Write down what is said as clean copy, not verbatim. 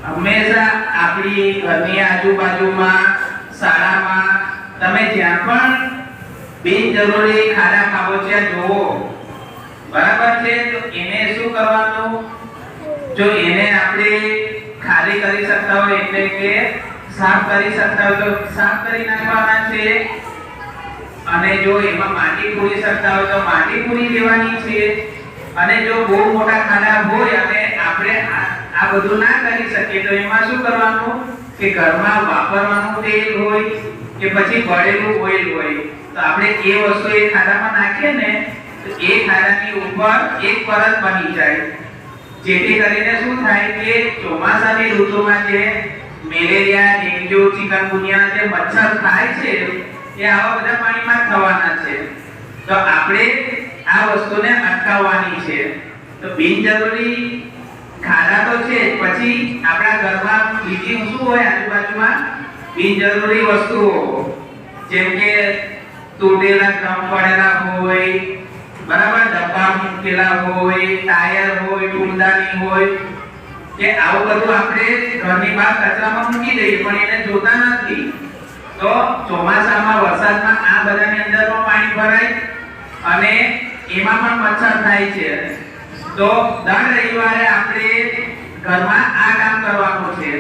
હંમેશા આપણી ઘરની આજુબાજુમાં, શાળામાં તમે જ્યાં પણ બિનજરૂરી ખાડા ખાબોચિયા જોવો, બરાબર છે, તો એને શું કરવાનું? જો એને આપણે ખાલી કરી શકતા હોય એટલે કે સાફ કરી શકતા હોય તો સાફ કરી નાખવાના છે, અને જો એમાં માટી પૂરી શકતા હોય તો માટી પૂરી દેવાની છે, અને જો બહુ મોટા ખાડા હોય અને આપણે આ બધું ના કરી શકીએ તો એમાં શું કરવાનું કે ઘરમાં વાપરવાનું તેલ હોય કે પછી બળેલું ઓઇલ હોય તો આપણે એ વસ્તુ એ ખાડામાં નાખીએ ને તો એ ખાડાની ઉપર એક પરત બની જાય, જેથી કરીને શું થાય કે ચોમાસાની ઋતુમાં જે મેલેરિયા, ડેન્ગ્યુ, ચિકનગુનિયા જે મચ્છર થાય છે એ આવા બધા પાણીમાં થવાના છે. તો આપણે આ વસ્તુને અટકાવવાની છે. તો બિનજરૂરી ખાડા તો છે, પછી આપણા ઘરમાં બીજી શું હોય આજુબાજુમાં બિનજરૂરી વસ્તુઓ, જેમ કે તૂટેલા ડ્રમ પડેલા હોય, બરાબર, ડબ્બા મૂકેલા હોય, ટાયર હોય, ફૂલદાની હોય, કે આવું બધું આપણે ઘરની બહાર કચરામાં મૂકી દઈએ પણ એને જોતા નથી. તો ચોમાસામાં, વરસાદમાં આ બધાની અંદર પણ પાણી ભરાય અને એમાં પણ મચ્છર થાય છે. તો દર રવિવારે આપણે ઘરમાં આ કામ કરવાનું છે.